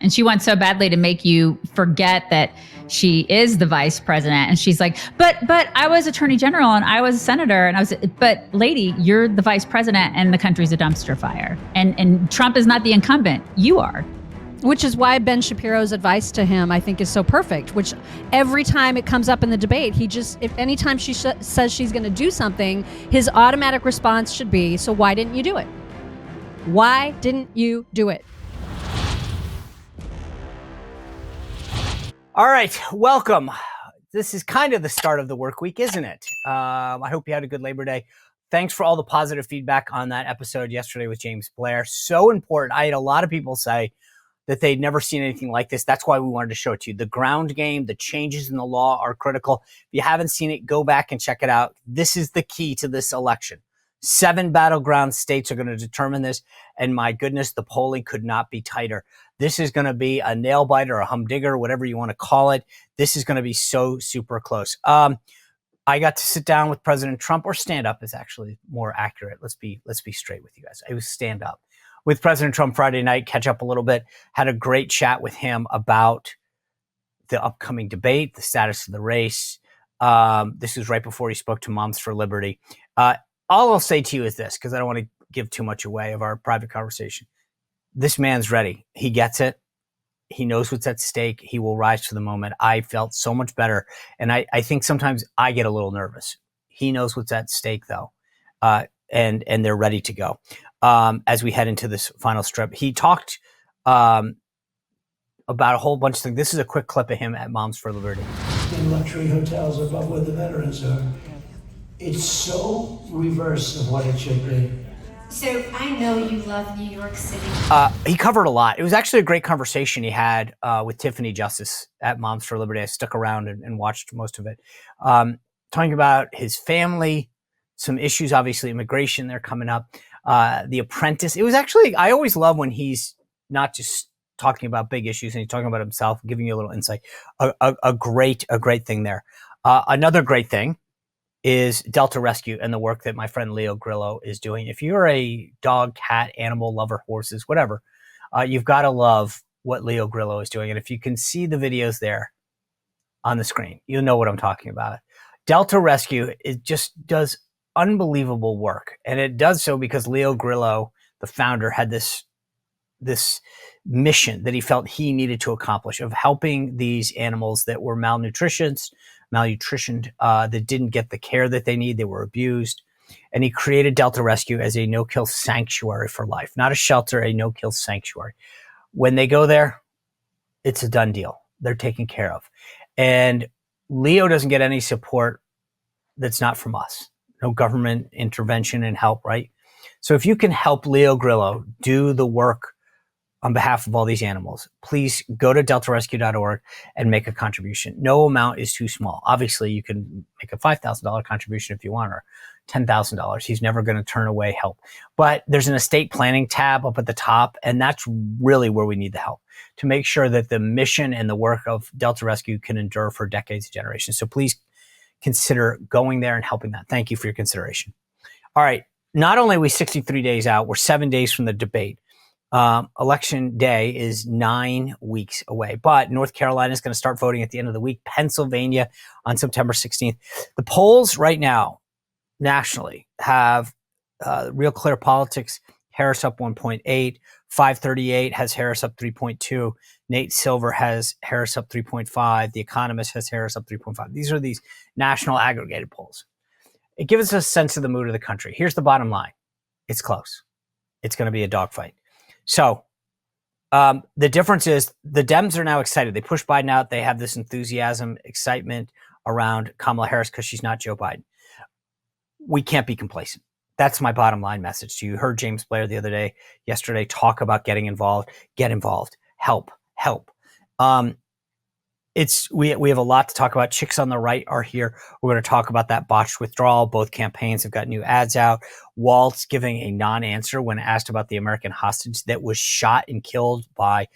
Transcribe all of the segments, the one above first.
And she wants so badly to make you forget that she is the vice president. And she's like, but I was attorney general and I was a senator but lady, you're the vice president and the country's a dumpster fire. And Trump is not the incumbent. You are. Which is why Ben Shapiro's advice to him, I think, is so perfect, which every time it comes up in the debate, anytime she says she's going to do something, his automatic response should be, so why didn't you do it? Why didn't you do it? All right, welcome. This is kind of the start of the work week, isn't it? I hope you had a good Labor Day. Thanks for all the positive feedback on that episode yesterday with James Blair. So important. I had a lot of people say that they'd never seen anything like this. That's why we wanted to show it to you. The ground game, the changes in the law are critical. If you haven't seen it, go back and check it out. This is the key to this election. 7 battleground states are going to determine this. And my goodness, the polling could not be tighter. This is going to be a nail biter, a humdinger, whatever you want to call it. This is going to be so super close. I got to sit down with President Trump, or stand up is actually more accurate. Let's be straight with you guys. It was stand up with President Trump Friday night, catch up a little bit, had a great chat with him about the upcoming debate, the status of the race. This was right before he spoke to Moms for Liberty. All I'll say to you is this, because I don't want to give too much away of our private conversation. This man's ready. He gets it. He knows what's at stake. He will rise to the moment. I felt so much better. And I think sometimes I get a little nervous. He knows what's at stake, though. And they're ready to go. As we head into this final strip, he talked about a whole bunch of things. This is a quick clip of him at Moms for Liberty. In luxury hotels above where the veterans are. It's so reverse of what it should be. So I know you love New York City. He covered a lot. It was actually a great conversation he had with Tiffany Justice at Moms for Liberty. I stuck around and watched most of it. Talking about his family, some issues, obviously immigration, they're coming up. The Apprentice. It was actually, I always love when he's not just talking about big issues and he's talking about himself, giving you a little insight. A great thing there. Another great thing is Delta Rescue and the work that my friend Leo Grillo is doing. If you're a dog, cat, animal lover, horses, whatever, you've got to love what Leo Grillo is doing. And if you can see the videos there on the screen, you'll know what I'm talking about. Delta Rescue, it just does unbelievable work. And it does so because Leo Grillo, the founder, had this mission that he felt he needed to accomplish of helping these animals that were malnutritioned, that didn't get the care that they need. They were abused. And he created Delta Rescue as a no-kill sanctuary for life, not a shelter, a no-kill sanctuary. When they go there, it's a done deal. They're taken care of. And Leo doesn't get any support that's not from us. No government intervention and help, right? So if you can help Leo Grillo do the work on behalf of all these animals, please go to deltarescue.org and make a contribution. No amount is too small. Obviously, you can make a $5,000 contribution if you want, or $10,000. He's never going to turn away help. But there's an estate planning tab up at the top, and that's really where we need the help to make sure that the mission and the work of Delta Rescue can endure for decades and generations. So please consider going there and helping that. Thank you for your consideration. All right. Not only are we 63 days out, we're 7 days from the debate. Election day is 9 weeks away, but North Carolina is going to start voting at the end of the week. Pennsylvania on September 16th. The polls right now nationally have Real Clear Politics, Harris up 1.8, 538 has Harris up 3.2, Nate Silver has Harris up 3.5, The Economist has Harris up 3.5. These are these national aggregated polls. It gives us a sense of the mood of the country. Here's the bottom line. It's close. It's going to be a dogfight. So the difference is the Dems are now excited. They push Biden out. They have this enthusiasm, excitement around Kamala Harris because she's not Joe Biden. We can't be complacent. That's my bottom line message to you. You heard James Blair yesterday talk about getting involved. Get involved. Help. We have a lot to talk about. Chicks on the Right are here. We're going to talk about that botched withdrawal. Both campaigns have got new ads out. Walz giving a non-answer when asked about the American hostage that was shot and killed by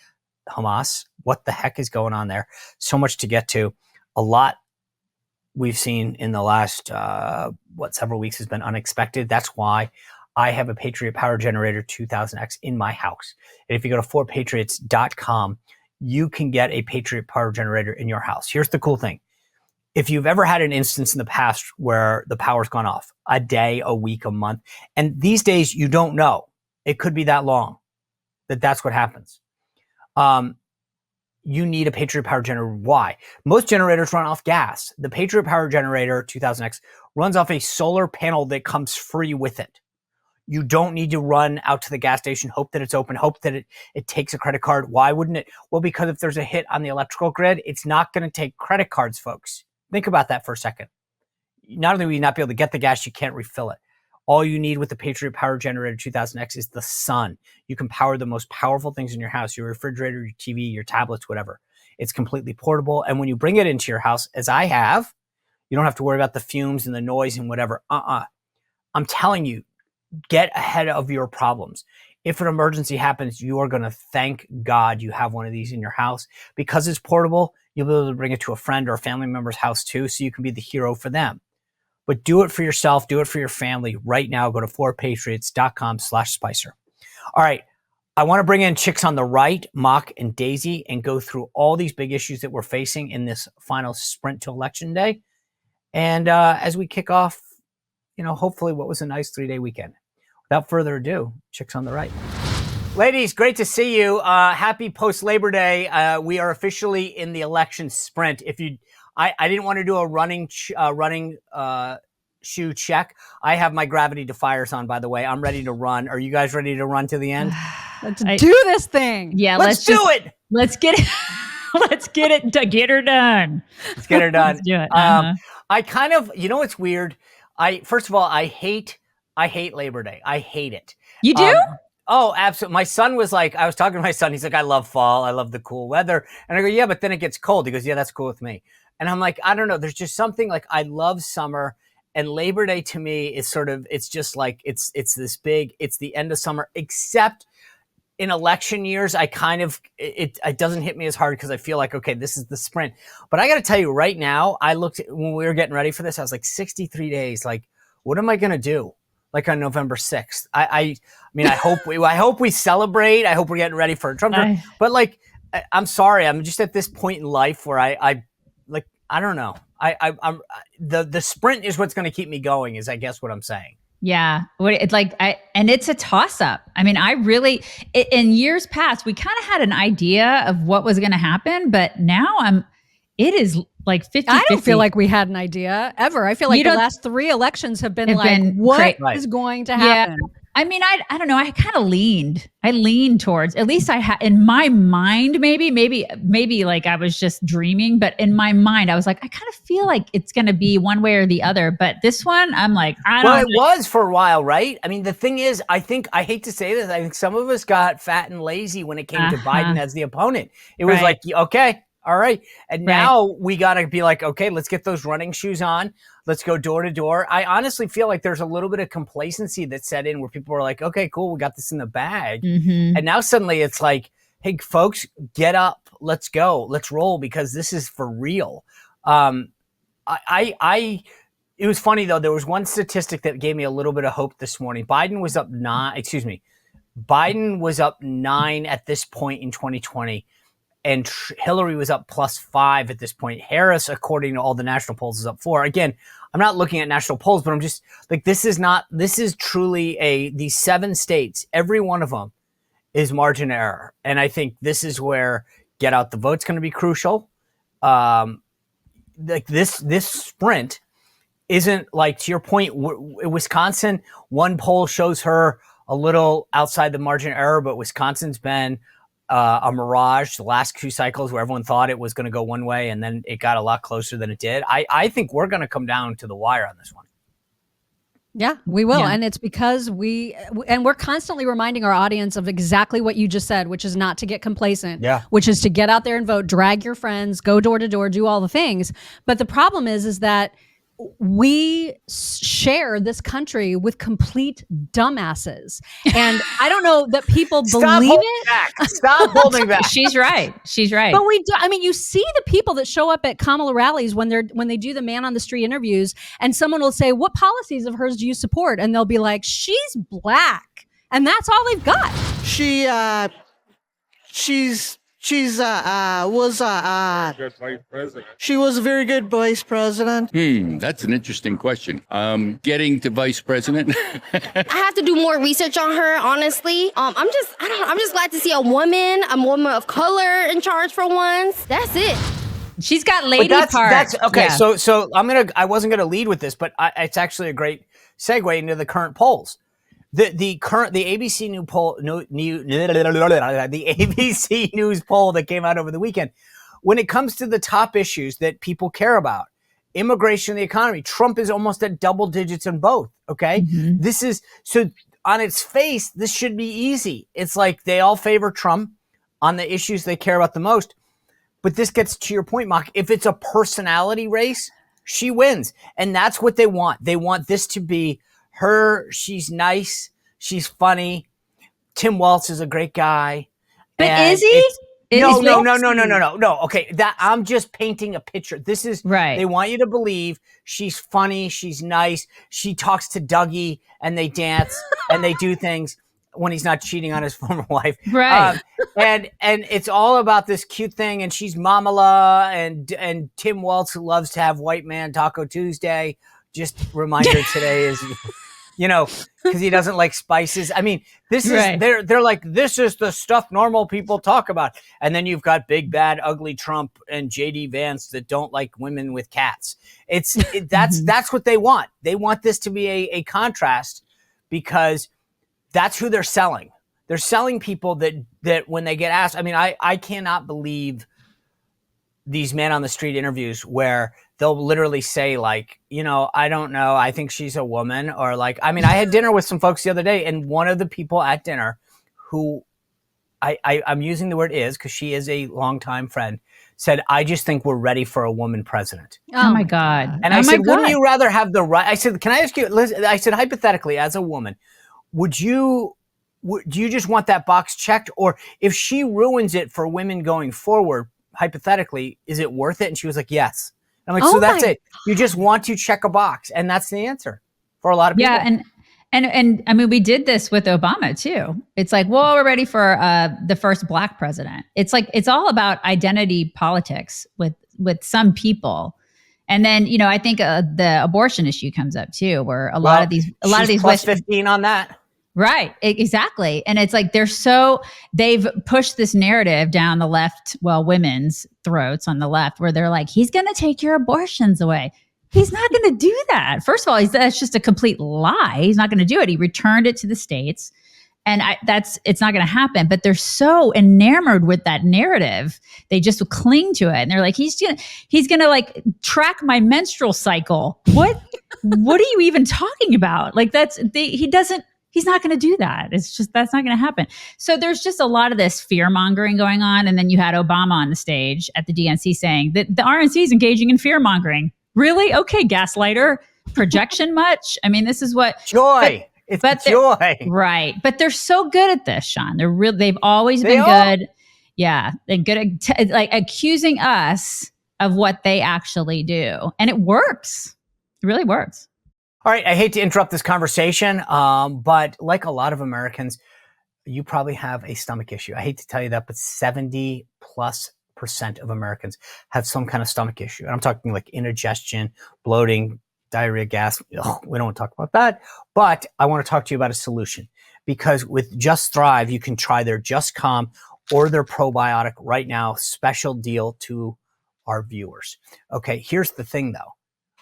Hamas. What the heck is going on there? So much to get to. A lot we've seen in the last, several weeks has been unexpected. That's why I have a Patriot Power Generator 2000X in my house. And if you go to 4patriots.com, you can get a Patriot power generator in your house. Here's the cool thing. If you've ever had an instance in the past where the power's gone off a day, a week, a month, and these days you don't know, it could be that long that's what happens. You need a Patriot power generator. Why? Most generators run off gas. The Patriot power generator 2000X runs off a solar panel that comes free with it. You don't need to run out to the gas station, hope that it's open, hope that it takes a credit card. Why wouldn't it? Well, because if there's a hit on the electrical grid, it's not going to take credit cards, folks. Think about that for a second. Not only will you not be able to get the gas, you can't refill it. All you need with the Patriot Power Generator 2000X is the sun. You can power the most powerful things in your house, your refrigerator, your TV, your tablets, whatever. It's completely portable. And when you bring it into your house, as I have, you don't have to worry about the fumes and the noise and whatever. I'm telling you, get ahead of your problems. If an emergency happens, you are going to thank God you have one of these in your house. Because it's portable, you'll be able to bring it to a friend or a family member's house too, so you can be the hero for them. But do it for yourself. Do it for your family right now. Go to 4patriots.com/Spicer. All right. I want to bring in Chicks on the Right, Mock and Daisy, and go through all these big issues that we're facing in this final sprint to Election Day. And as we kick off, hopefully what was a nice 3-day weekend. Without further ado, Chicks on the Right. Ladies, great to see you. Happy post-Labor Day. We are officially in the election sprint. I didn't want to do a running shoe check. I have my gravity defiers on, by the way. I'm ready to run. Are you guys ready to run to the end? Let's do this thing. Yeah, let's do it. Let's get it. Let's get it to get her done. Let's get her done. Let's do it. I kind of, it's weird. First of all, I hate Labor Day. I hate it. You do? Oh, absolutely. My son was like, I was talking to my son. He's like, I love fall. I love the cool weather. And I go, yeah, but then it gets cold. He goes, yeah, that's cool with me. And I'm like, I don't know. There's just something like I love summer, and Labor Day to me is sort of, it's just like, it's this big, it's the end of summer, except in election years, I kind of, it doesn't hit me as hard because I feel like, okay, this is the sprint. But I got to tell you right now, I looked at, when we were getting ready for this, I was like 63 days. Like, what am I going to do? Like on November 6th. I mean, I hope we celebrate. I hope we're getting ready for a Trump. But like, I'm sorry. I'm just at this point in life where I don't know. I'm the sprint is what's going to keep me going, is I guess what I'm saying. Yeah. It's like, and it's a toss up. I mean, in years past, we kind of had an idea of what was going to happen, but now it is like 50-50. I don't feel like we had an idea ever. I feel like the last 3 elections have been what is going to happen? Yeah. I mean, I don't know. I kind of leaned towards, at least in my mind, maybe like I was just dreaming, but in my mind, I was like, I kind of feel like it's going to be one way or the other. But this one, I'm like, I don't know. Well, it was for a while, right? I mean, the thing is, I hate to say this, I think some of us got fat and lazy when it came to Biden as the opponent. It was like, okay, all right. And now we got to be like, okay, let's get those running shoes on. Let's go door to door. I honestly feel like there's a little bit of complacency that set in where people were like, okay, cool, we got this in the bag. Mm-hmm. And now suddenly it's like, hey, folks, get up. Let's go. Let's roll, because this is for real. It was funny, though. There was one statistic that gave me a little bit of hope this morning. Biden was up 9 at this point in 2020. And Hillary was up +5 at this point. Harris, according to all the national polls, is up 4. Again, I'm not looking at national polls, but I'm just like, this is truly these 7 states, every one of them is margin of error. And I think this is where get out the vote's going to be crucial. Like this sprint isn't, like, to your point, Wisconsin, one poll shows her a little outside the margin of error, but Wisconsin's been a mirage the last 2 cycles where everyone thought it was going to go one way and then it got a lot closer than it did. I think we're going to come down to the wire on this one. Yeah, we will. Yeah. And it's because we're constantly reminding our audience of exactly what you just said, which is not to get complacent, which is to get out there and vote, drag your friends, go door to door, do all the things. But the problem is that we share this country with complete dumbasses. And I don't know that people believe it. Stop holding back. She's right. But we do. I mean, you see the people that show up at Kamala rallies when they do the man on the street interviews, and someone will say, what policies of hers do you support? And they'll be like, she's black. And that's all they've got. She's She was a very good vice president. That's an interesting question. Getting to vice president. I have to do more research on her, honestly. I'm just glad to see a woman of color in charge for once. That's it. She's got lady parts. That's okay. Yeah. So I wasn't gonna lead with this, but it's actually a great segue into the current polls. The ABC News poll, the ABC News poll that came out over the weekend. When it comes to the top issues that people care about, immigration, the economy, Trump is almost at double digits in both. Okay, this is so on its face, this should be easy. It's like they all favor Trump on the issues they care about the most. But this gets to your point, Mock. If it's a personality race, she wins, and that's what they want. They want this to be her. She's nice. She's funny. Tim Walz is a great guy. But is he? No. Okay, that I'm just painting a picture. This is right. They want you to believe she's funny. She's nice. She talks to Dougie, and they dance and they do things when he's not cheating on his former wife. Right. And it's all about this cute thing. And she's Kamala and Tim Walz, who loves to have white man Taco Tuesday. Just reminder today is, because he doesn't like spices. I mean, this is, right. They're like, this is the stuff normal people talk about. And then you've got big, bad, ugly Trump and JD Vance that don't like women with cats. That's what they want. They want this to be a contrast, because that's who they're selling. They're selling people that when they get asked, I mean, I cannot believe these men on the street interviews where they'll literally say like, I don't know, I think she's a woman, or like, I mean, I had dinner with some folks the other day, and one of the people at dinner who I'm using the word is because she is a longtime friend, said, I just think we're ready for a woman president. Oh my God. And I said, wouldn't you rather have the right? I said, can I ask you, I said, hypothetically, as a woman, do you just want that box checked? Or if she ruins it for women going forward, hypothetically, is it worth it? And she was like, yes. I'm like, so that's it. You just want to check a box. And that's the answer for a lot of people. Yeah. And I mean, we did this with Obama too. It's like, well, we're ready for the first Black president. It's like, it's all about identity politics with some people. And then, I think the abortion issue comes up too, where a lot of these plus 15 on that. Right. Exactly. And it's like, they've pushed this narrative down the left, women's throats on the left, where they're like, he's going to take your abortions away. He's not going to do that. First of all, that's just a complete lie. He's not going to do it. He returned it to the States, and it's not going to happen. But they're so enamored with that narrative. They just cling to it. And they're like, he's going to like track my menstrual cycle. What are you even talking about? Like he's not going to do that. It's just, that's not going to happen. So there's just a lot of this fear mongering going on. And then you had Obama on the stage at the DNC saying that the RNC is engaging in fear mongering. Really? Okay, gaslighter. Projection much? I mean, this is what joy. It's joy. Right. But they're so good at this, Sean. They've always been good. Yeah. They're good at accusing us of what they actually do. And it works. It really works. All right, I hate to interrupt this conversation, but like a lot of Americans, you probably have a stomach issue. I hate to tell you that, but 70+% of Americans have some kind of stomach issue. And I'm talking like indigestion, bloating, diarrhea, gas. Ugh, we don't want to talk about that. But I want to talk to you about a solution, because with Just Thrive, you can try their Just Calm or their probiotic right now. Special deal to our viewers. Okay, here's the thing though.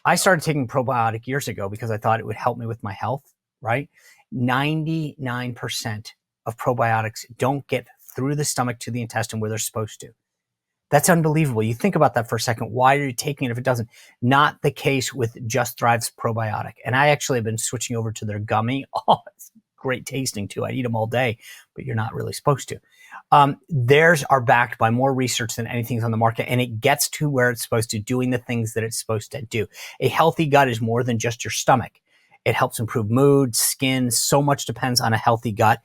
I started taking probiotic years ago because I thought it would help me with my health, right? 99% of probiotics don't get through the stomach to the intestine where they're supposed to. That's unbelievable. You think about that for a second. Why are you taking it if it doesn't? Not the case with Just Thrive's probiotic. And I actually have been switching over to their gummy. Oh, it's great tasting too. I eat them all day, but you're not really supposed to. Theirs are backed by more research than anything's on the market, and it gets to where it's supposed to, doing the things that it's supposed to do. A healthy gut is more than just your stomach. It helps improve mood, skin. So much depends on a healthy gut.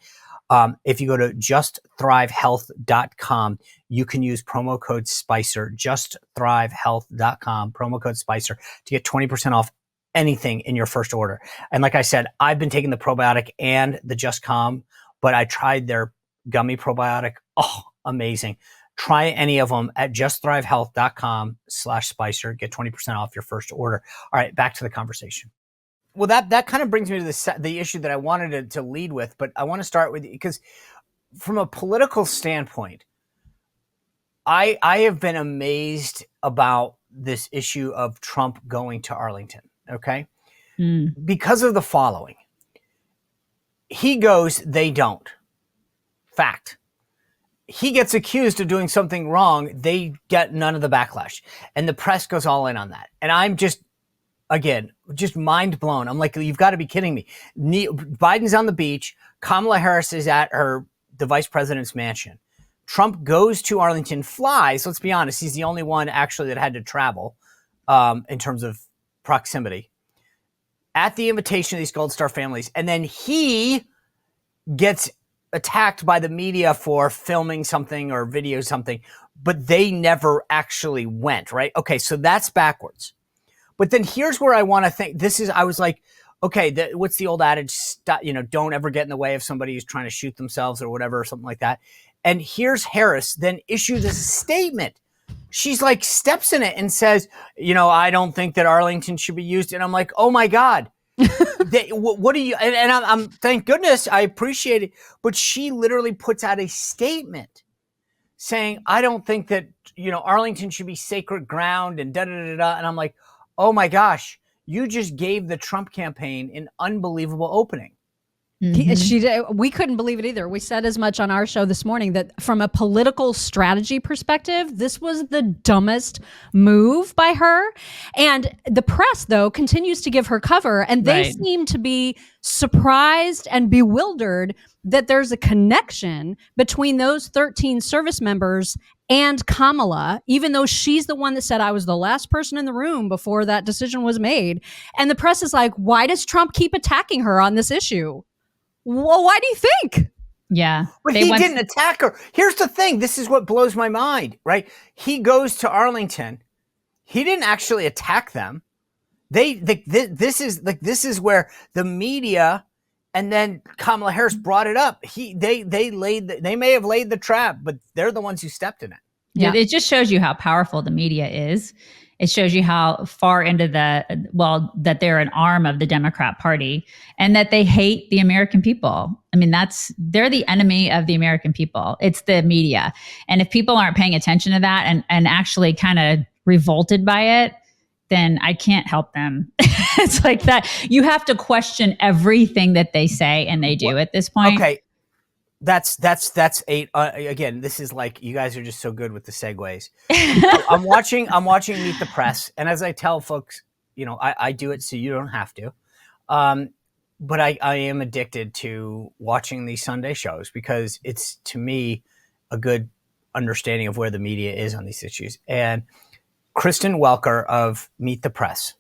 If you go to justthrivehealth.com, you can use promo code SPICER, justthrivehealth.com, promo code SPICER, to get 20% off anything in your first order. And like I said, I've been taking the probiotic and the Just Calm, but I tried their gummy probiotic. Oh, amazing. Try any of them at justthrivehealth.com/Spicer. Get 20% off your first order. All right, back to the conversation. Well, that kind of brings me to the issue that I wanted to lead with, but I want to start with, because from a political standpoint, I have been amazed about this issue of Trump going to Arlington, okay? Because of the following. He goes, they don't. Fact. He gets accused of doing something wrong. They get none of the backlash. And the press goes all in on that. And I'm just mind blown. I'm like, you've got to be kidding me. Biden's on the beach. Kamala Harris is at the vice president's mansion. Trump goes to Arlington, flies. Let's be honest. He's the only one actually that had to travel in terms of proximity at the invitation of these Gold Star families. And then he gets attacked by the media for filming something or video something, but they never actually went, right? Okay, so that's backwards. But then here's where I want to think. I was like, okay, what's the old adage? Don't ever get in the way of somebody who's trying to shoot themselves or whatever, or something like that. And here's Harris then issues a statement. She's like, steps in it and says, I don't think that Arlington should be used. And I'm like, oh my God. What do you, and I'm thank goodness, I appreciate it. But she literally puts out a statement saying, I don't think that, Arlington should be sacred ground and da-da-da-da. And I'm like, oh my gosh, you just gave the Trump campaign an unbelievable opening. She did. We couldn't believe it either. We said as much on our show this morning that from a political strategy perspective, this was the dumbest move by her. And the press, though, continues to give her cover, and they seem to be surprised and bewildered that there's a connection between those 13 service members and Kamala, even though she's the one that said, I was the last person in the room before that decision was made. And the press is like, why does Trump keep attacking her on this issue? Well, why do you think? Yeah. But he didn't attack her. Here's the thing. This is what blows my mind, right? He goes to Arlington. He didn't actually attack them. This is where the media and then Kamala Harris brought it up. They may have laid the trap, but they're the ones who stepped in it. Yeah. It just shows you how powerful the media is. It shows you how far into that they're an arm of the Democrat Party and that they hate the American people. I mean, they're the enemy of the American people. It's the media. And if people aren't paying attention to that and actually kind of revolted by it, then I can't help them. It's like that. You have to question everything that they say and they do at this point. Okay. That's again, this is like, you guys are just so good with the segues. I'm watching Meet the Press. And as I tell folks, I do it so you don't have to. But I am addicted to watching these Sunday shows because it's, to me, a good understanding of where the media is on these issues. And Kristen Welker of Meet the Press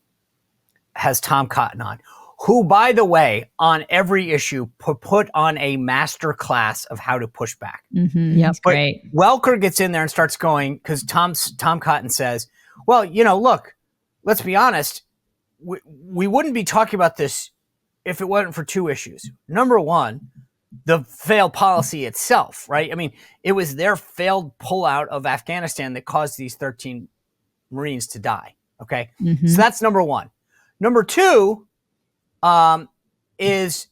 has Tom Cotton on, who, by the way, on every issue put on a master class of how to push back. Mm-hmm. Yep, but great. Welker gets in there and starts going, because Tom Cotton says, well, look, let's be honest, we wouldn't be talking about this if it wasn't for two issues. Number one, the failed policy itself, right? I mean, it was their failed pullout of Afghanistan that caused these 13 Marines to die, okay? Mm-hmm. So that's number one. Number two, is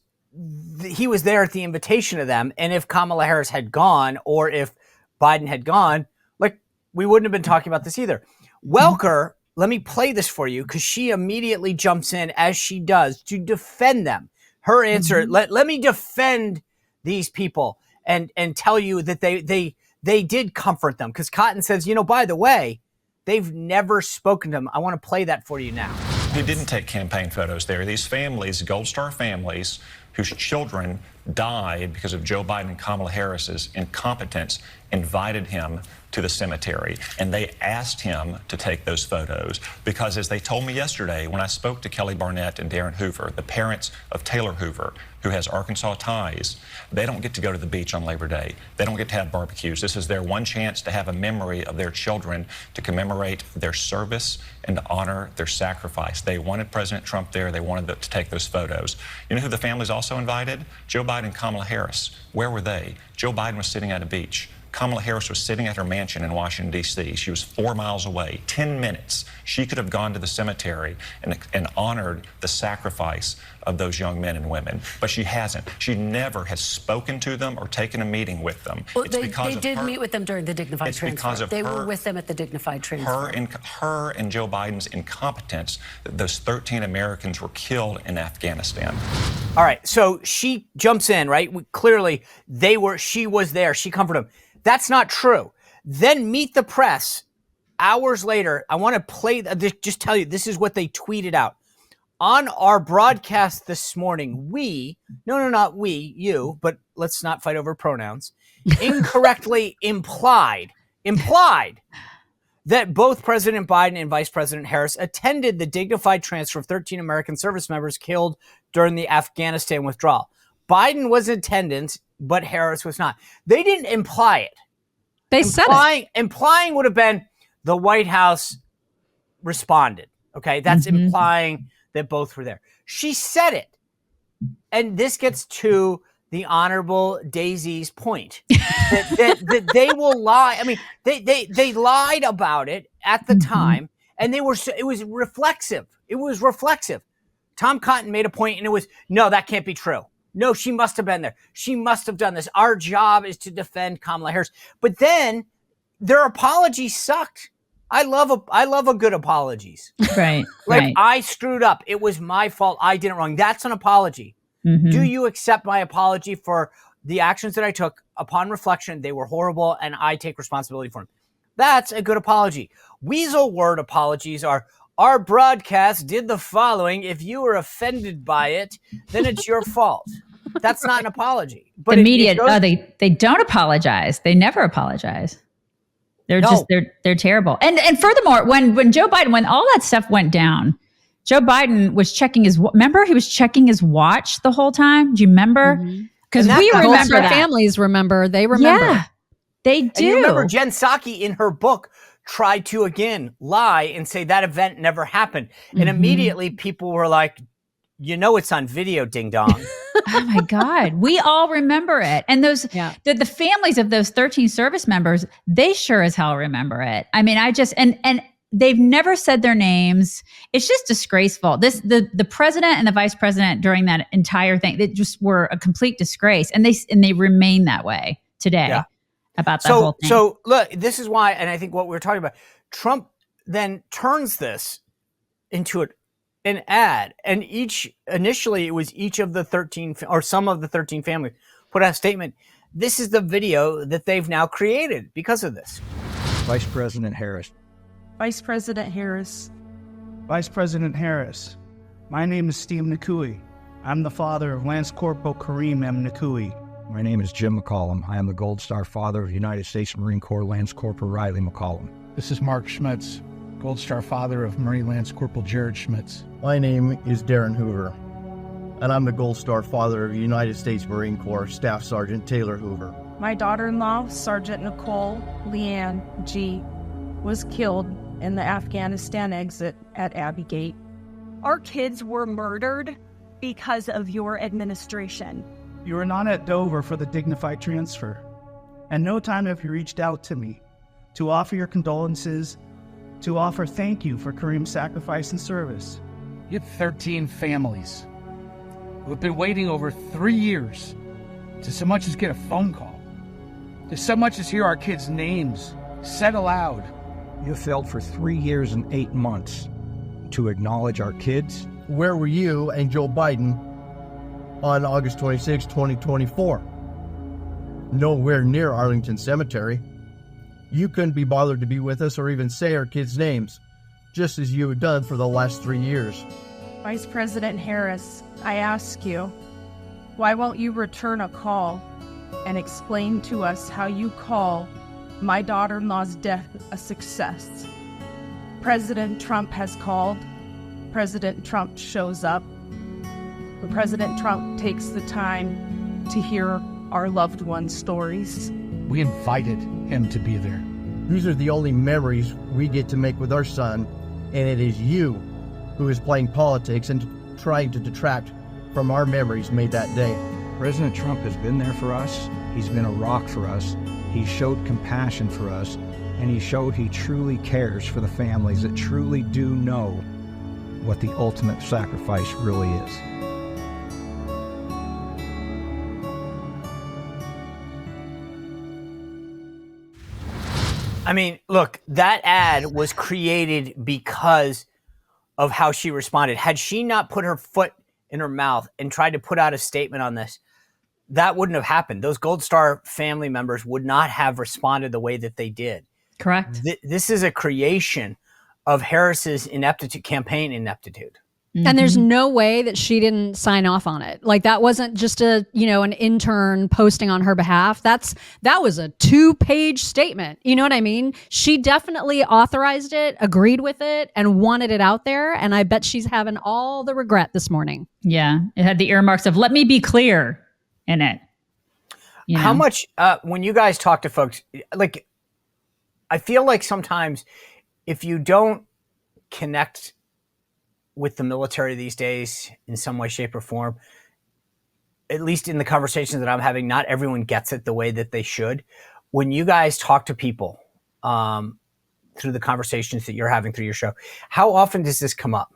he was there at the invitation of them. And if Kamala Harris had gone, or if Biden had gone, like, we wouldn't have been talking about this either. Welker, let me play this for you, because she immediately jumps in, as she does, to defend them. Her answer, let me defend these people and tell you that they did comfort them. Because Cotton says, by the way, they've never spoken to them. I want to play that for you now. He didn't take campaign photos there. These families, Gold Star families, whose children died because of Joe Biden and Kamala Harris's incompetence, invited him to the cemetery. And they asked him to take those photos because, as they told me yesterday, when I spoke to Kelly Barnett and Darren Hoover, the parents of Taylor Hoover, who has Arkansas ties, they don't get to go to the beach on Labor Day. They don't get to have barbecues. This is their one chance to have a memory of their children, to commemorate their service and to honor their sacrifice. They wanted President Trump there. They wanted to take those photos. You know who the families also invited? Joe Biden and Kamala Harris. Where were they? Joe Biden was sitting at a beach. Kamala Harris was sitting at her mansion in Washington, D.C. She was 4 miles away. 10 minutes. She could have gone to the cemetery and honored the sacrifice of those young men and women. But she hasn't. She never has spoken to them or taken a meeting with them. Well, they did meet with them during the dignified transfer. Because of they were with them at the dignified transfer. Her and Joe Biden's incompetence that those 13 Americans were killed in Afghanistan. All right, so she jumps in, right? Clearly, she was there. She comforted him. That's not true. Then Meet the Press, hours later, I want to just tell you, this is what they tweeted out. On our broadcast this morning, not we, you, but let's not fight over pronouns, incorrectly implied that both President Biden and Vice President Harris attended the dignified transfer of 13 American service members killed during the Afghanistan withdrawal. Biden was in attendance, but Harris was not. They didn't imply it. They said it. Implying would have been the White House responded. Okay, that's implying that both were there. She said it. And this gets to the Honorable Daisy's point that they will lie. I mean, they lied about it at the time, and it was reflexive. It was reflexive. Tom Cotton made a point, and it was, no, that can't be true. No, she must have been there. She must have done this. Our job is to defend Kamala Harris. But then their apologies sucked. I love a good apologies. Right. Like, I screwed up. It was my fault. I did it wrong. That's an apology. Do you accept my apology for the actions that I took? Upon reflection, they were horrible, and I take responsibility for them. That's a good apology. Weasel word apologies are, our broadcast did the following. If you were offended by it, then it's your fault. That's not an apology. But the media, they don't apologize. They never apologize. They're terrible. And furthermore, when Joe Biden, when all that stuff went down, Joe Biden was checking remember he was checking his watch the whole time. Do you remember? Because we remember that. Families remember. They remember. Yeah, they do. And you remember Jen Psaki in her book tried to again lie and say that event never happened. And immediately people were like, you know, it's on video, ding dong. Oh my God. We all remember it. And those, the families of those 13 service members, they sure as hell remember it. I mean, and they've never said their names. It's just disgraceful. The president and the vice president during that entire thing, they just were a complete disgrace. And they remain that way today about that whole thing. So look, this is why, and I think what we're talking about, Trump then turns this into an ad, and initially it was each of the 13 or some of the 13 families put out a statement. This is the video that they've now created because of this. Vice President Harris. Vice President Harris. Vice President Harris. My name is Steve Nakui. I'm the father of Lance Corporal Kareem M. Nakui. My name is Jim McCollum. I am the Gold Star father of United States Marine Corps Lance Corporal Riley McCollum. This is Mark Schmitz, Gold Star father of Marine Lance Corporal Jared Schmitz. My name is Darren Hoover, and I'm the Gold Star father of United States Marine Corps Staff Sergeant Taylor Hoover. My daughter-in-law, Sergeant Nicole Leanne G., was killed in the Afghanistan exit at Abbey Gate. Our kids were murdered because of your administration. You were not at Dover for the dignified transfer, and no time have you reached out to me to offer your condolences, to offer thank you for Kareem's sacrifice and service. You have 13 families who have been waiting over 3 years to so much as get a phone call, to so much as hear our kids' names said aloud. You failed for 3 years and 8 months to acknowledge our kids. Where were you and Joe Biden on August 26, 2024? Nowhere near Arlington Cemetery. You couldn't be bothered to be with us or even say our kids' names, just as you had done for the last 3 years. Vice President Harris, I ask you, why won't you return a call and explain to us how you call my daughter-in-law's death a success? President Trump has called. President Trump shows up. But President Trump takes the time to hear our loved ones' stories. We invited him to be there. These are the only memories we get to make with our son, and it is you who is playing politics and trying to detract from our memories made that day. President Trump has been there for us. He's been a rock for us. He showed compassion for us, and he showed he truly cares for the families that truly do know what the ultimate sacrifice really is. I mean, look, that ad was created because of how she responded. Had she not put her foot in her mouth and tried to put out a statement on this, that wouldn't have happened. Those Gold Star family members would not have responded the way that they did. Correct. This is a creation of Harris's ineptitude, campaign ineptitude. And there's no way that she didn't sign off on it. Like that wasn't just an intern posting on her behalf. That was a 2-page statement. You know what I mean? She definitely authorized it, agreed with it, and wanted it out there. And I bet she's having all the regret this morning. Yeah. It had the earmarks of, let me be clear in it. You know? How much, when you guys talk to folks, like, I feel like sometimes if you don't connect with the military these days in some way, shape, or form, at least in the conversations that I'm having, not everyone gets it the way that they should. When you guys talk to people through the conversations that you're having through your show, how often does this come up?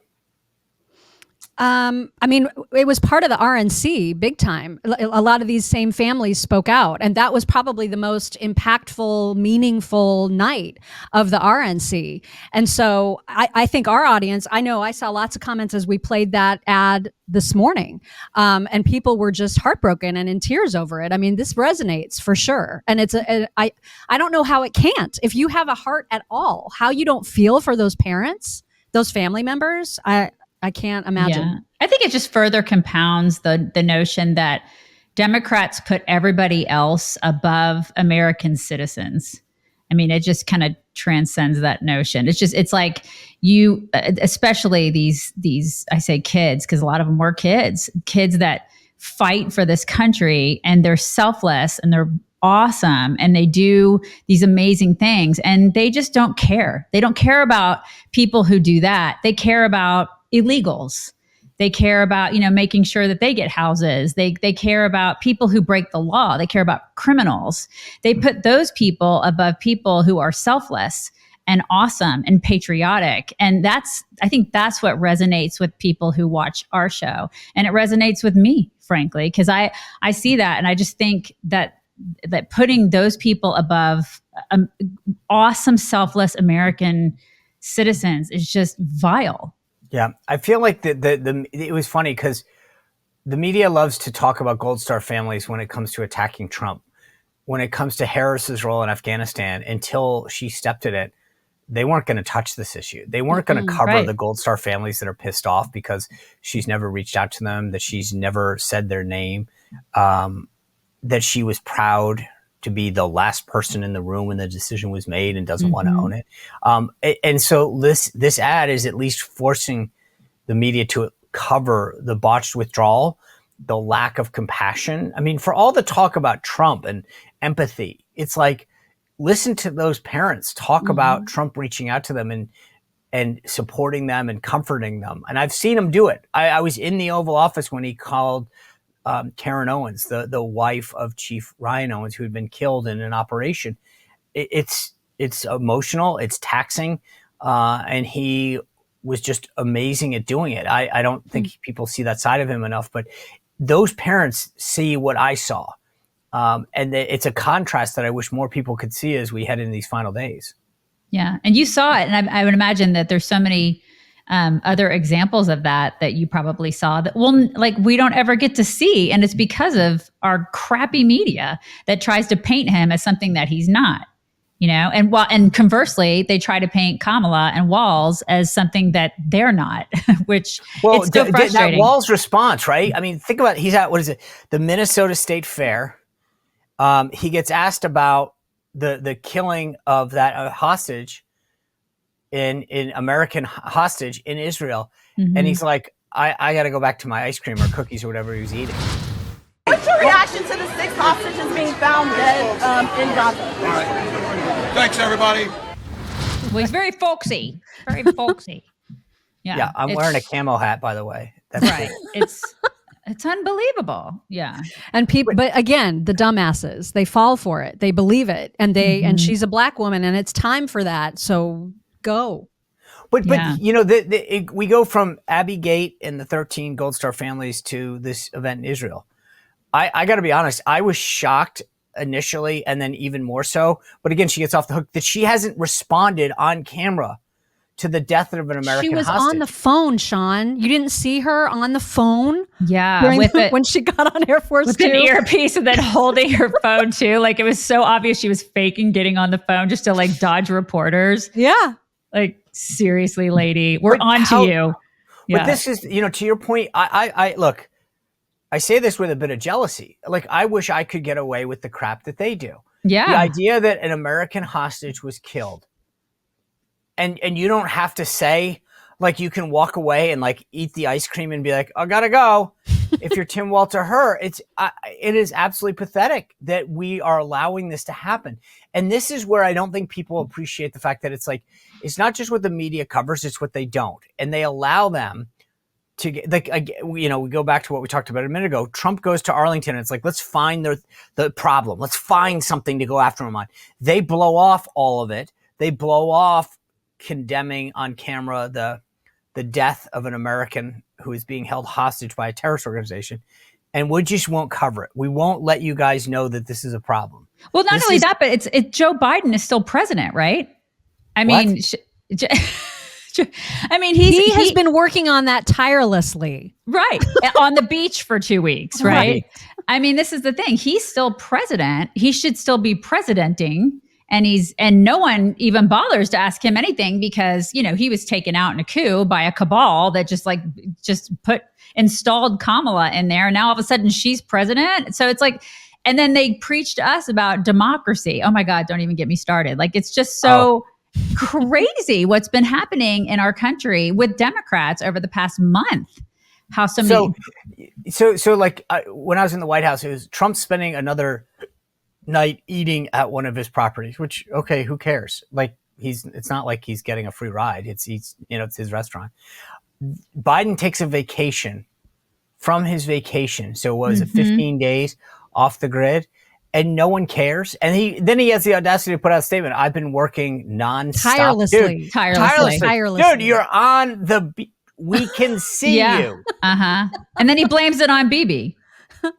I mean, it was part of the RNC big time. A lot of these same families spoke out, and that was probably the most impactful, meaningful night of the RNC. And so I think our audience, I know I saw lots of comments as we played that ad this morning, and people were just heartbroken and in tears over it. I mean, this resonates for sure. And I don't know how it can't. If you have a heart at all, how you don't feel for those parents, those family members, I can't imagine. Yeah. I think it just further compounds the notion that Democrats put everybody else above American citizens. I mean, it just kind of transcends that notion. It's like you, especially these, I say kids, because a lot of them were kids that fight for this country, and they're selfless and they're awesome and they do these amazing things, and they just don't care. They don't care about people who do that. They care about illegals. They care about, making sure that they get houses. They care about people who break the law. They care about criminals. They put those people above people who are selfless and awesome and patriotic. And I think that's what resonates with people who watch our show. And it resonates with me, frankly, because I see that. And I just think that putting those people above awesome, selfless American citizens is just vile. Yeah, I feel like it was funny because the media loves to talk about Gold Star families when it comes to attacking Trump. When it comes to Harris's role in Afghanistan, until she stepped in it, they weren't going to touch this issue. They weren't going to cover the Gold Star families that are pissed off because she's never reached out to them, that she's never said their name, that she was proud to be the last person in the room when the decision was made and doesn't want to own it. And so this ad is at least forcing the media to cover the botched withdrawal, the lack of compassion. I mean, for all the talk about Trump and empathy, it's like, listen to those parents talk about Trump reaching out to them and supporting them and comforting them. And I've seen him do it. I was in the Oval Office when he called Karen Owens, the wife of Chief Ryan Owens, who had been killed in an operation. It's emotional, it's taxing, and he was just amazing at doing it. I don't think people see that side of him enough, but those parents see what I saw. And it's a contrast that I wish more people could see as we head into these final days. Yeah. And you saw it. And I would imagine that there's so many other examples of that you probably saw that we don't ever get to see. And it's because of our crappy media that tries to paint him as something that he's not, and conversely, they try to paint Kamala and Walz as something that they're not, which it's so frustrating. That Walz response, right? I mean, think about it. He's at, the Minnesota State Fair. He gets asked about the killing of that hostage in American hostage in Israel. And he's like, I got to go back to my ice cream or cookies or whatever he was eating. What's your reaction to the 6 hostages being found dead in Gaza? All right. Thanks, everybody. Well, he's very folksy. Very folksy. Yeah, I'm wearing a camo hat, by the way. That's right. It's unbelievable. Yeah. And people, but again, the dumbasses, they fall for it. They believe it. And and she's a black woman and it's time for that. So go. But you know, we go from Abbey Gate and the 13 Gold Star families to this event in Israel. I got to be honest, I was shocked initially and then even more so. But again, she gets off the hook that she hasn't responded on camera to the death of an American hostage. She was on the phone, Sean. You didn't see her on the phone? Yeah. When she got on Air Force with Two? An earpiece and then holding her phone too. Like it was so obvious she was faking getting on the phone just to like dodge reporters. Yeah. Like seriously, lady, we're on to you. But this is, you know, to your point, I look, I say this with a bit of jealousy. Like I wish I could get away with the crap that they do. Yeah. The idea that an American hostage was killed. And you don't have to say, like, you can walk away and like eat the ice cream and be like, I gotta go. If you're Tim Walter Hur, it is absolutely pathetic that we are allowing this to happen. And this is where I don't think people appreciate the fact that it's like, it's not just what the media covers, it's what they don't. And they allow them to get, like, you know, we go back to what we talked about a minute ago. Trump goes to Arlington and it's like, let's find the problem. Let's find something to go after him on. They blow off all of it. They blow off condemning on camera the death of an American who is being held hostage by a terrorist organization. And we just won't cover it. We won't let you guys know that this is a problem. Well, not only that, but it's Joe Biden is still president, right? I mean, he has been working on that tirelessly. Right. On the beach for 2 weeks, right? I mean, this is the thing. He's still president. He should still be presidenting. And no one even bothers to ask him anything because, you know, he was taken out in a coup by a cabal that just installed Kamala in there. And now all of a sudden she's president. So it's like, and then they preach to us about democracy. Oh my God, don't even get me started. Like, it's just so crazy what's been happening in our country with Democrats over the past month. How so like when I was in the White House, it was Trump spending another night eating at one of his properties, which, okay, who cares? Like it's not like he's getting a free ride. It's his restaurant. Biden takes a vacation from his vacation. So it was 15 days off the grid and no one cares. And he has the audacity to put out a statement. I've been working nonstop. Tirelessly. Dude, you're on we can see you. And then he blames it on Bibi.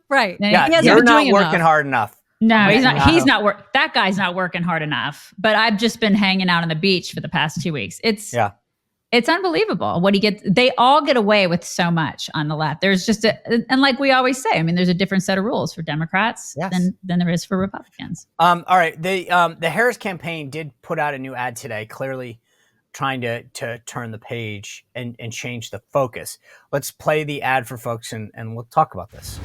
Right. Yeah, you're not working hard enough. No, he's not. He's not that guy's not working hard enough. But I've just been hanging out on the beach for the past 2 weeks. It's unbelievable what he gets. They all get away with so much on the left. There's just and like we always say, I mean, there's a different set of rules for Democrats than there is for Republicans. All right. The Harris campaign did put out a new ad today, clearly trying to turn the page and change the focus. Let's play the ad for folks and we'll talk about this.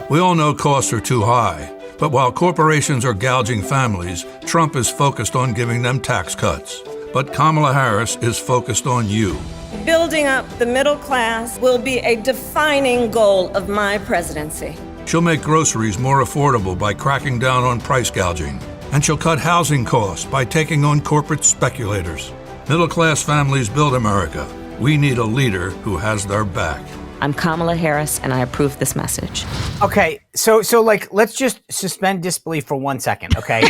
We all know costs are too high, but while corporations are gouging families, Trump is focused on giving them tax cuts. But Kamala Harris is focused on you. Building up the middle class will be a defining goal of my presidency. She'll make groceries more affordable by cracking down on price gouging. And she'll cut housing costs by taking on corporate speculators. Middle-class families build America. We need a leader who has their back. I'm Kamala Harris, and I approve this message. Okay, so like, let's just suspend disbelief for 1 second, okay?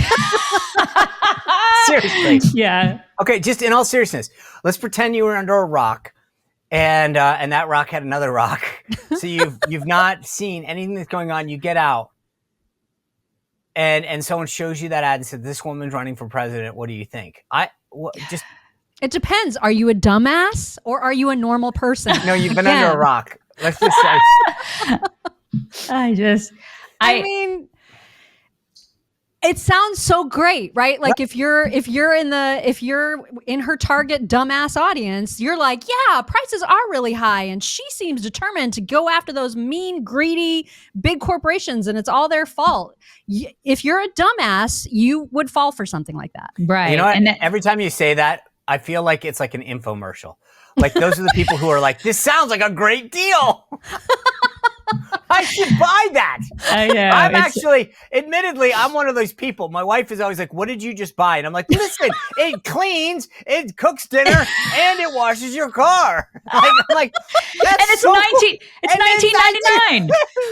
Seriously. Yeah. Okay, just in all seriousness, let's pretend you were under a rock, and that rock had another rock. So you've not seen anything that's going on. You get out, and someone shows you that ad and said, "This woman's running for president. What do you think?" It depends. Are you a dumbass or are you a normal person? No, you've been under a rock. Let's just say. I mean, it sounds so great, right? Like if you're in her target dumbass audience, you're like, yeah, prices are really high, and she seems determined to go after those mean, greedy, big corporations, and it's all their fault. If you're a dumbass, you would fall for something like that, right? You know what? And every time you say that, I feel like it's like an infomercial. Like those are the people who are like, this sounds like a great deal. I should buy that. I know. I'm actually, admittedly, I'm one of those people. My wife is always like, what did you just buy? And I'm like, listen, it cleans, it cooks dinner, and it washes your car. I'm like, that's and it's so $19.99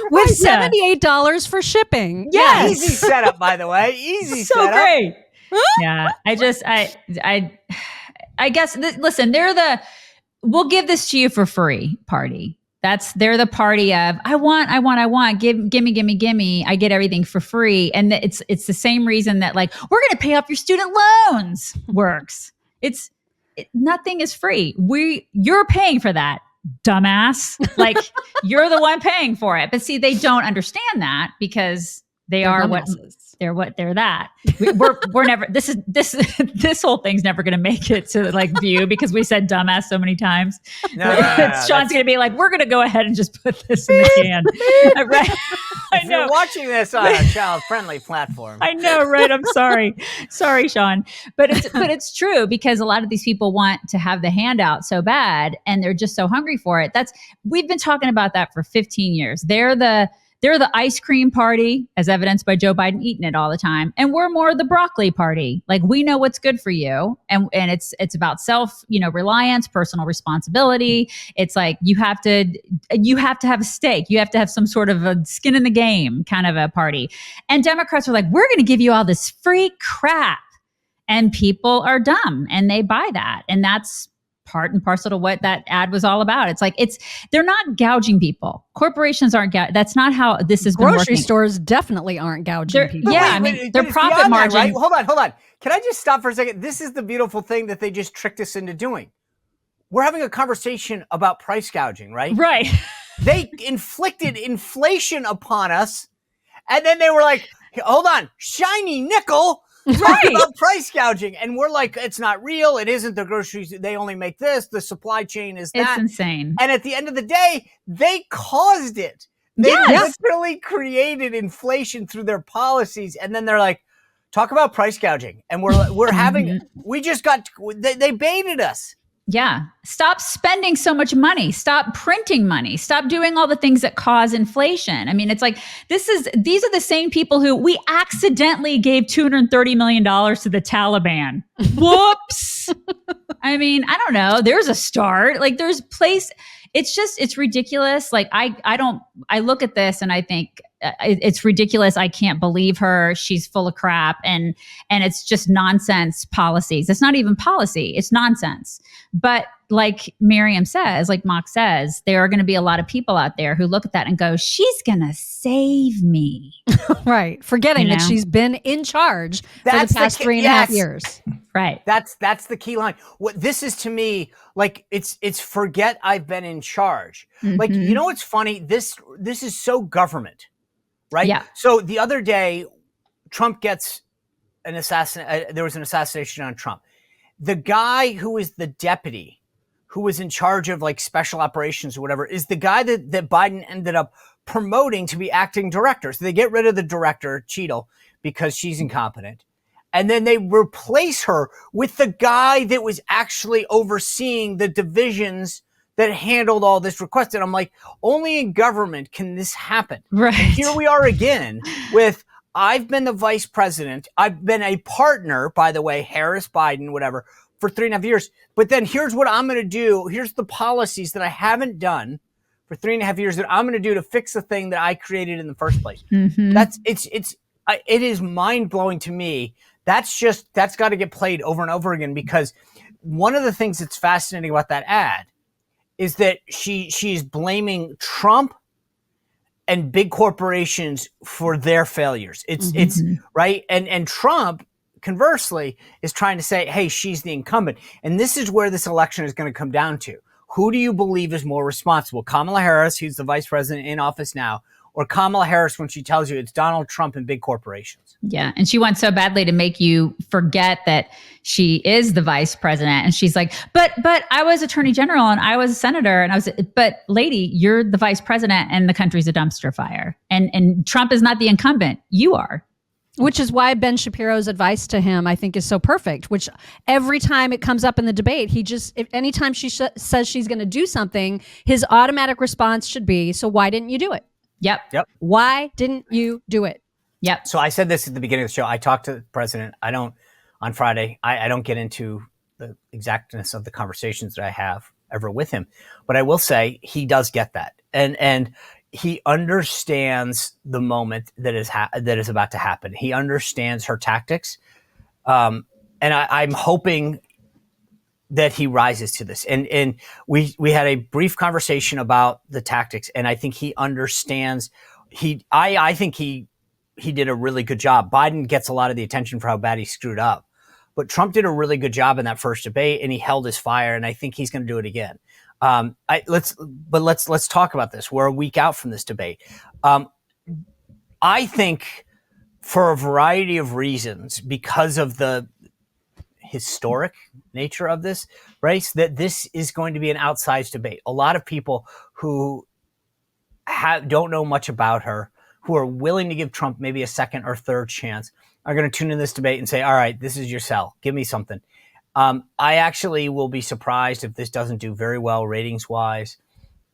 with $78 for shipping. Yes. Easy setup, by the way. Easy so setup. Great. Yeah. I guess, listen, we'll give this to you for free party. They're the party of, I want, gimme. I get everything for free. And it's the same reason that like, we're going to pay off your student loans works. Nothing is free. You're paying for that, dumbass. Like you're the one paying for it. But see, they don't understand that because they're that. We're never, this whole thing's never going to make it to like view because we said dumbass so many times. No, Sean's going to be like, we're going to go ahead and just put this in the can. Right? If you're watching this on a child-friendly platform. I know, right? I'm sorry. Sorry, Sean. But it's true because a lot of these people want to have the handout so bad and they're just so hungry for it. We've been talking about that for 15 years. They're the ice cream party, as evidenced by Joe Biden eating it all the time. And we're more the broccoli party. Like we know what's good for you. And it's about self, reliance, personal responsibility. It's like you have to have a stake. You have to have some sort of a skin in the game kind of a party. And Democrats are like, we're going to give you all this free crap. And people are dumb and they buy that. And that's part and parcel to what that ad was all about. It's like, they're not gouging people. Corporations aren't that's not how this is. Grocery stores definitely aren't gouging people. Yeah, their profit margin. Right? Hold on. Can I just stop for a second? This is the beautiful thing that they just tricked us into doing. We're having a conversation about price gouging, right? Right. They inflicted inflation upon us. And then they were like, hold on, shiny nickel. Talking about price gouging, and we're like, it's not real. It isn't. The groceries, they only make this. The supply chain is that. It's insane. And at the end of the day, they caused it. They literally created inflation through their policies, and then they're like, talk about price gouging, and we're having. They baited us. Yeah. Stop spending so much money. Stop printing money. Stop doing all the things that cause inflation. I mean, it's like, these are the same people who we accidentally gave $230 million to the Taliban. Whoops. I mean, I don't know. There's a start. Like it's ridiculous. Like I look at this and I think it's ridiculous. I can't believe her. She's full of crap. And it's just nonsense policies. It's not even policy. It's nonsense. But like Miriam says, like Mock says, there are going to be a lot of people out there who look at that and go, she's going to save me. Right. Forgetting that she's been in charge for the past 3.5 years. Right. That's the key line. What this is to me, like it's forget I've been in charge. Mm-hmm. Like, what's funny? This is so government, right? Yeah. So the other day, Trump gets there was an assassination on Trump. The guy who is the deputy, who was in charge of like special operations or whatever, is the guy that Biden ended up promoting to be acting director. So they get rid of the director, Cheadle, because she's incompetent. And then they replace her with the guy that was actually overseeing the divisions that handled all this request. And I'm like, only in government can this happen. Right. And here we are again with, I've been the vice president. I've been a partner, by the way, Harris, Biden, whatever, for 3.5 years. But then here's what I'm going to do. Here's the policies that I haven't done for 3.5 years that I'm going to do to fix the thing that I created in the first place. Mm-hmm. It is mind blowing to me. That's got to get played over and over again, because one of the things that's fascinating about that ad is that she's blaming Trump and big corporations for their failures. It's right. And Trump, conversely, is trying to say, hey, she's the incumbent. And this is where this election is going to come down to. Who do you believe is more responsible? Kamala Harris, who's the vice president in office now, or Kamala Harris when she tells you it's Donald Trump and big corporations? Yeah. And she wants so badly to make you forget that she is the vice president. And she's like, but I was attorney general and I was a senator but lady, you're the vice president and the country's a dumpster fire. And Trump is not the incumbent. You are. Which is why Ben Shapiro's advice to him, I think, is so perfect, which every time it comes up in the debate, anytime she says she's going to do something, his automatic response should be, so why didn't you do it? Yep. Why didn't you do it? Yep. So I said this at the beginning of the show. I talked to the president. On Friday, I don't get into the exactness of the conversations that I have ever with him, but I will say he does get that. And he understands the moment that is about to happen. He understands her tactics. And I'm hoping that he rises to this. And we had a brief conversation about the tactics, and I think he understands. I think he did a really good job. Biden gets a lot of the attention for how bad he screwed up, but Trump did a really good job in that first debate, and he held his fire. And I think he's going to do it again. Let's talk about this. We're a week out from this debate. I think for a variety of reasons, because of the historic nature of this race, that this is going to be an outsized debate. A lot of people who don't know much about her, who are willing to give Trump maybe a second or third chance, are going to tune in this debate and say, all right, this is your sell. Give me something. I actually will be surprised if this doesn't do very well ratings wise.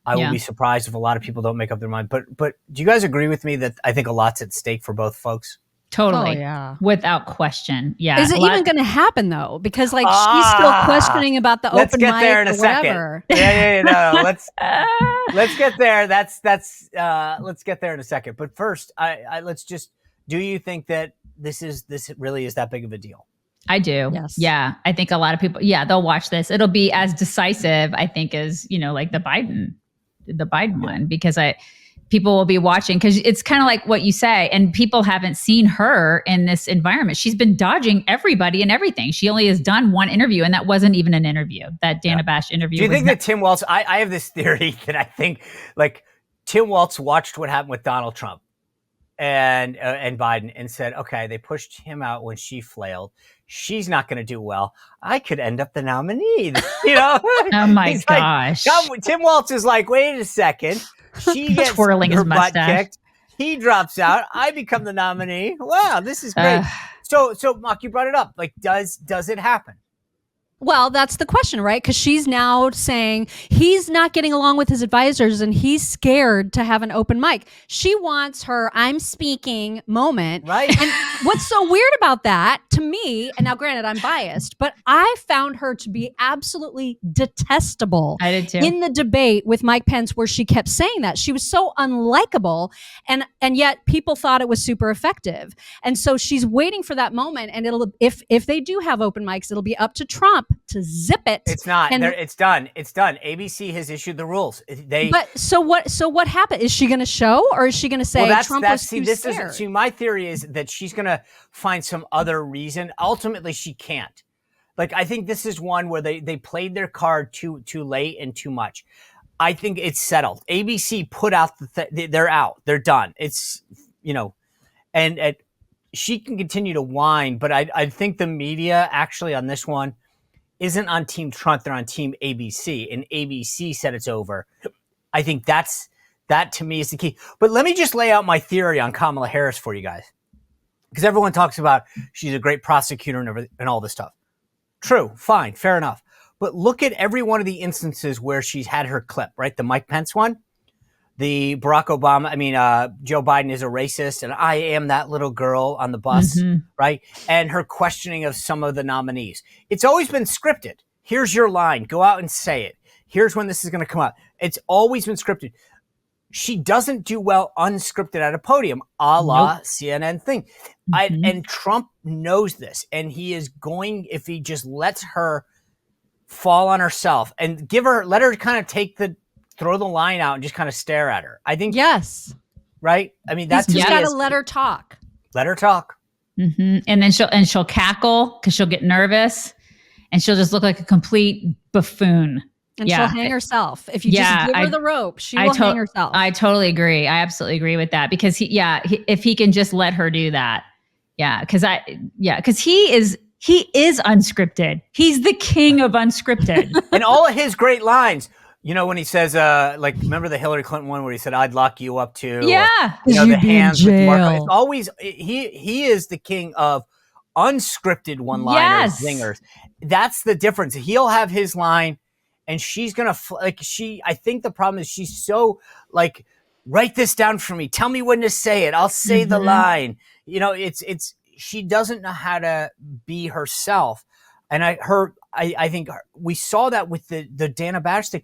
I will be surprised if a lot of people don't make up their mind. But do you guys agree with me that I think a lot's at stake for both folks? Totally. Oh, yeah. Without question. Yeah. Is it even going to happen though? Because she's still questioning about the let's open get mic there in or a second. whatever. No. Let's get there. Let's get there in a second. But first, let's just. Do you think that this really is that big of a deal? I do. Yes. Yeah. I think a lot of people. Yeah, they'll watch this. It'll be as decisive, I think, as like the Biden one, because people will be watching, because it's kind of like what you say, and people haven't seen her in this environment. She's been dodging everybody and everything. She only has done one interview, and that wasn't even an interview. That Dana Bash interview. Do you think that Tim Walz? I have this theory that I think Tim Walz watched what happened with Donald Trump and Biden and said, okay, they pushed him out when she flailed. She's not going to do well. I could end up the nominee. Oh my gosh. Tim Walz is like, wait a second. She gets twirling her his butt mustache. kicked. He drops out. I become the nominee. Wow, this is great. So Mark, you brought it up. Does it happen? Well, that's the question, right? Because she's now saying he's not getting along with his advisors and he's scared to have an open mic. She wants her I'm speaking moment. Right. And what's so weird about that to me, and now granted, I'm biased, but I found her to be absolutely detestable. I did too. In the debate with Mike Pence, where she kept saying that. She was so unlikable, and yet people thought it was super effective. And so she's waiting for that moment, and it'll if they do have open mics, it'll be up to Trump to zip it. It's not. It's done. It's done. ABC has issued the rules. But so what happened? Is she going to show, or is she going to say Trump was too scared? My theory is that she's going to find some other reason. Ultimately, she can't. I think this is one where they played their card too late and too much. I think it's settled. ABC put out they're out. They're done. It's and she can continue to whine, but I think the media actually on this one isn't on Team Trump, they're on Team ABC, and ABC said it's over. I think that to me is the key. But let me just lay out my theory on Kamala Harris for you guys, because everyone talks about she's a great prosecutor and all this stuff. True, fine, fair enough. But look at every one of the instances where she's had her clip, right? The Mike Pence one, the Joe Biden is a racist, and I am that little girl on the bus, right? And her questioning of some of the nominees. It's always been scripted. Here's your line. Go out and say it. Here's when this is going to come out. It's always been scripted. She doesn't do well unscripted at a podium, a la CNN thing. And Trump knows this, and he is going, if he just lets her fall on herself and let her kind of throw the line out and just kind of stare at her. I think yes, right. I mean, that's just got to let her talk. Let her talk, and then she'll cackle because she'll get nervous, and she'll just look like a complete buffoon. And she'll hang herself. If you just give her the rope, she will hang herself. I totally agree. I absolutely agree with that, because if he can just let her do that, because he is unscripted. He's the king of unscripted, and all of his great lines. When he says, remember the Hillary Clinton one where he said, "I'd lock you up too." Yeah, or, the hands with Marco. It's always he is the king of unscripted one-liners, zingers. That's the difference. He'll have his line, and she's gonna I think the problem is she's so write this down for me. Tell me when to say it. I'll say the line. You know, she doesn't know how to be herself. And I think we saw that with the Dana Bash thing.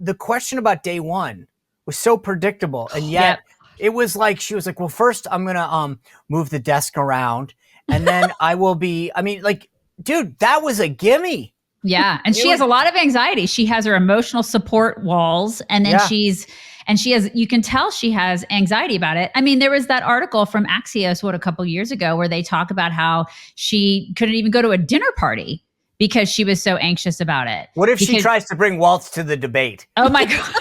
The question about day one was so predictable. And yet it was like, she was like, well, first I'm going to move the desk around and then I will be, I mean, like, dude, that was a gimme. Yeah. And she has a lot of anxiety. She has her emotional support walls. And then you can tell she has anxiety about it. I mean, there was that article from Axios, a couple years ago, where they talk about how she couldn't even go to a dinner party because she was so anxious about it. What if she tries to bring Walz to the debate? Oh my God.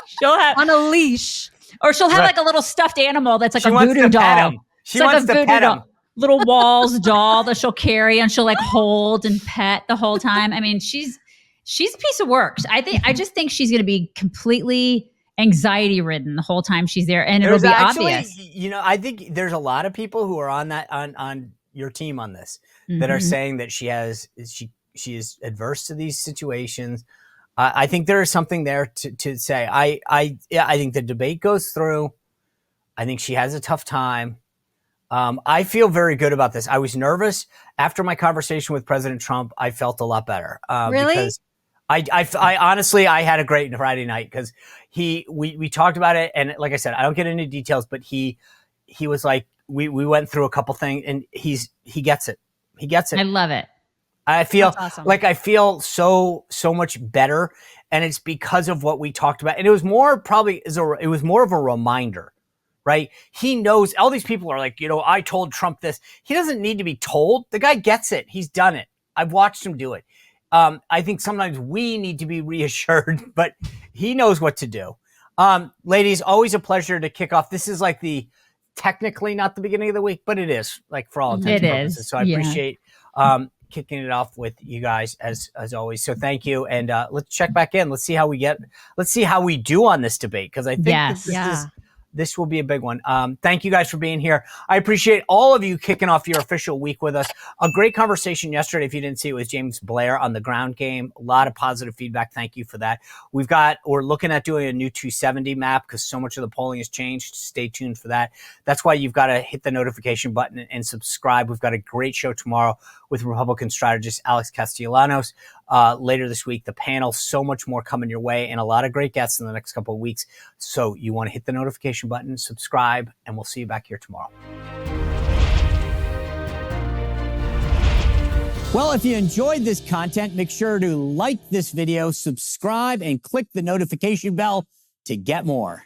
She'll have on a leash. Or she'll have like a little stuffed animal that's like she a wants voodoo to pet doll. him. She wants to pet him. Little Walz doll that she'll carry and she'll like hold and pet the whole time. I mean, she's a piece of work. I just think she's going to be completely anxiety ridden the whole time she's there, and it'll be obvious. You know, I think there's a lot of people who are on your team on this that are saying that she is adverse to these situations. I think there is something there to say. I think the debate goes through. I think she has a tough time. I feel very good about this. I was nervous after my conversation with President Trump. I felt a lot better. Really? Because I honestly, I had a great Friday night because we talked about it. And like I said, I don't get into details, but he was like, we went through a couple things and he gets it. He gets it. I love it. I feel awesome. like I feel so much better. And it's because of what we talked about. And it was more of a reminder. Right? He knows all these people are like, you know, I told Trump this. He doesn't need to be told. The guy gets it. He's done it. I've watched him do it. I think sometimes we need to be reassured, but he knows what to do. Ladies, always a pleasure to kick off. This is like technically not the beginning of the week, but it is, like, for all intents and purposes. So I appreciate kicking it off with you guys as always. So thank you. And let's check back in. Let's see how we do on this debate. Because I think this will be a big one. Thank you guys for being here. I appreciate all of you kicking off your official week with us. A great conversation yesterday, if you didn't see it, with James Blair on the ground game. A lot of positive feedback. Thank you for that. We're looking at doing a new 270 map because so much of the polling has changed. Stay tuned for that. That's why you've got to hit the notification button and subscribe. We've got a great show tomorrow with Republican strategist Alex Castellanos. Later this week, the panel, so much more coming your way, and a lot of great guests in the next couple of weeks. So you want to hit the notification button, subscribe, and we'll see you back here tomorrow. Well, if you enjoyed this content, make sure to like this video, subscribe, and click the notification bell to get more.